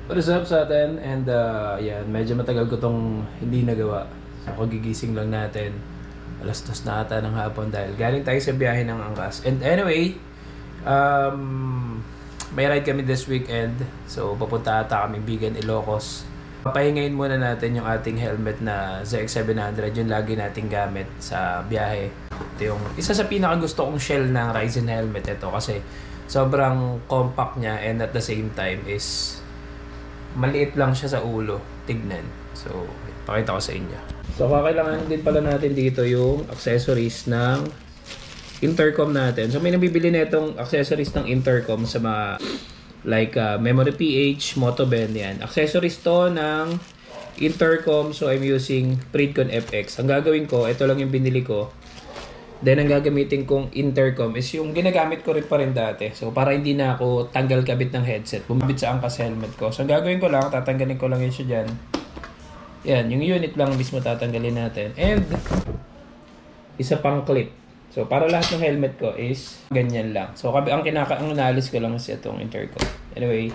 What is up sa atin? And yan, medyo matagal ko tong hindi nagawa. So kagigising lang natin. Alas 2 na ata ng hapon dahil galing tayo sa biyahe ng Angkas. And anyway, may ride kami this weekend. So papunta ata kami Bigan, Ilocos. Papahingayin muna natin yung ating helmet na ZX700. Yung lagi nating gamit sa biyahe. Ito yung isa sa pinakagusto kong shell ng Ryzen helmet ito kasi sobrang compact niya and at the same time is maliit lang siya sa ulo. Tignan. So, pakita ko sa inyo. So, kakailangan din pala natin dito yung accessories ng intercom natin. So, may nabibili na itong accessories ng intercom sa mga like memory PH, Motobend, yan. Accessories to ng intercom. So, I'm using Pridcon FX. Ang gagawin ko, ito lang yung binili ko. Then, ang gagamitin kong intercom is yung ginagamit ko rin pa rin dati. So, para hindi na ako tanggal kabit ng headset. Bumabit sa angkas helmet ko. So, ang gagawin ko lang, tatanggalin ko lang yun siya dyan. Yan, yung unit lang mismo tatanggalin natin. And, isa pang clip. So, para lahat ng helmet ko is ganyan lang. So, ang naalis ko lang is itong intercom. Anyway,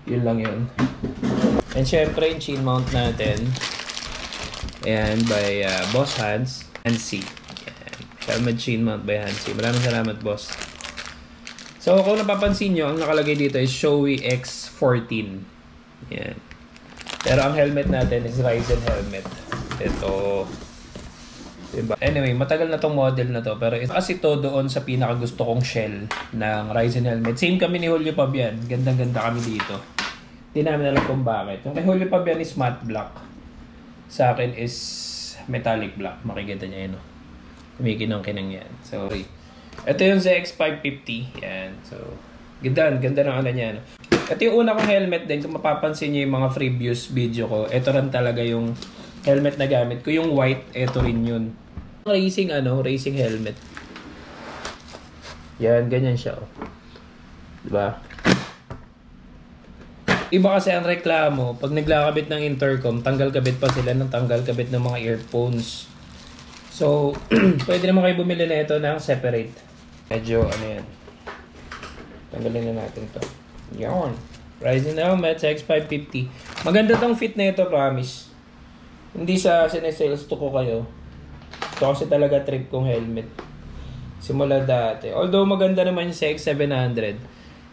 yun lang yun. And, syempre, yung chin mount natin. Ayan, by Boss Hans and C. Helmet chin mount by Hansi. Maraming salamat, boss. So, kung napapansin nyo, ang nakalagay dito is Shoei X14. Yan. Pero ang helmet natin is Ryzen helmet. Ito. Diba? Anyway, matagal na tong model na to. Pero ito kasi to doon sa pinakagusto kong shell ng Ryzen helmet. Same kami ni Julio Pabian. Gandang-ganda kami dito. Hindi namin alam kung bakit. Yung kay Julio Pabian is matte black. Sa akin is metallic black. Makikita niya yun, no? Kumikinang-kinang yan. Sorry. Ito yung ZX550. Yan. So, ganda ng ano niya. No? Ito yung una kong helmet din. Kung mapapansin niyo yung mga previous video ko, ito rin talaga yung helmet na gamit ko. Yung white, ito rin yun. Racing helmet. Yan, ganyan siya. Oh. Diba? Iba kasi ang reklamo, pag naglakabit ng intercom, tanggal kabit pa sila ng tanggal kabit ng mga earphones. So, pwede naman kayo bumili na ito ng separate. Medyo, ano yan. Tanggalin na natin ito. Yan. Ryzen helmet X550. Maganda tong fit na ito, promise. Hindi sa sinesales to ko kayo. Ito kasi talaga trip kong helmet. Simula dati. Although maganda naman yung CX700.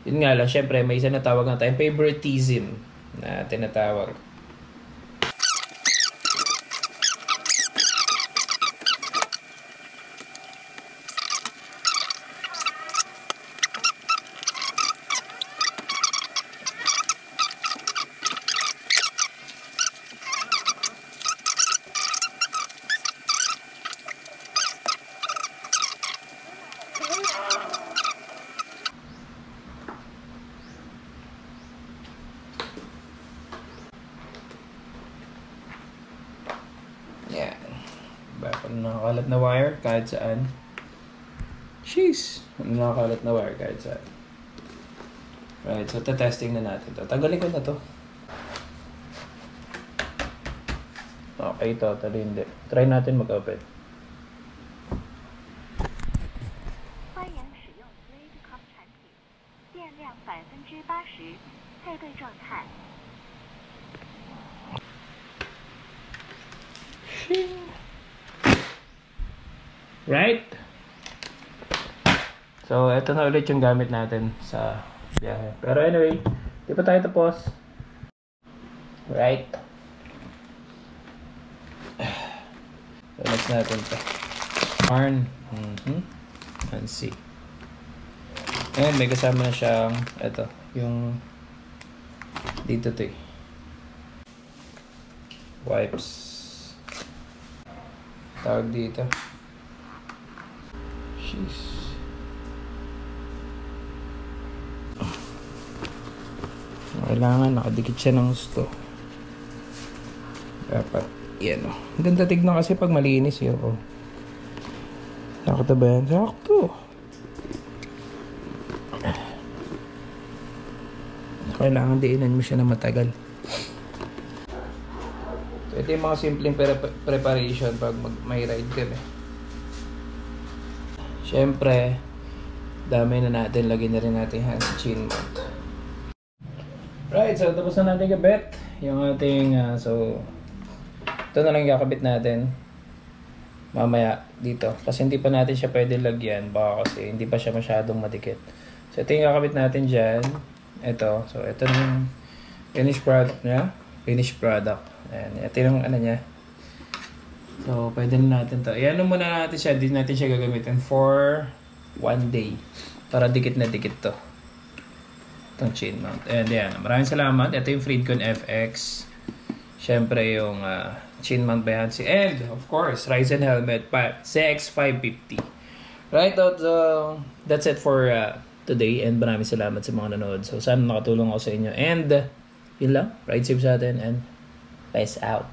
Yun nga lang, syempre, may isa na tawag na tayong favoritism na tinatawag. Yan. Bakit nakakalat na wire kahit saan. Jeez. Nakakalat na wire kahit saan. Right, so testing na natin to. Tanggalin ko na to. Okay, totally hindi. Try natin mag-open. Right? So, ito na ulit yung gamit natin sa biyahe. Pero anyway, di pa tayo tapos. Right? So, next natin ito. Arn. And see. And may kasama na siyang, ito, yung dito to eh. Wipes. Tawag dito. Jeez. Kailangan nakadikit siya ng gusto. Dapat yan o. Ang ganda tignan kasi pag malinis yun o. Sakto ba yan? Sakto. Kailangan diinan mo siya na matagal. So, ito yung mga simpleng preparation pag may ride kami. Siyempre, dami na natin. Lagyan na rin natin hand chin mount. Right, so tapos na natin kabit. Yung ating, so, ito na lang kakabit natin. Mamaya dito. Kasi hindi pa natin siya pwede lagyan. Baka kasi hindi pa siya masyadong madikit. So, ito yung kakabit natin dyan. Ito. So, ito yung finished product niya. Finished product. Ayan. Ito yung ano niya. So, pwede na natin to. Ayan muna natin siya. Hindi natin siya gagamitin for 1 day. Para dikit na dikit to. Itong chin mount. And yan. Maraming salamat. Ito yung Freedcon FX. Siyempre yung chin mount by Hansi. And of course, Ryzen helmet CX550. Right, so that's it for today. And maraming salamat sa mga nanood. So sana nakatulong ako sa inyo. And yun lang. Ride safe sa atin. And peace out.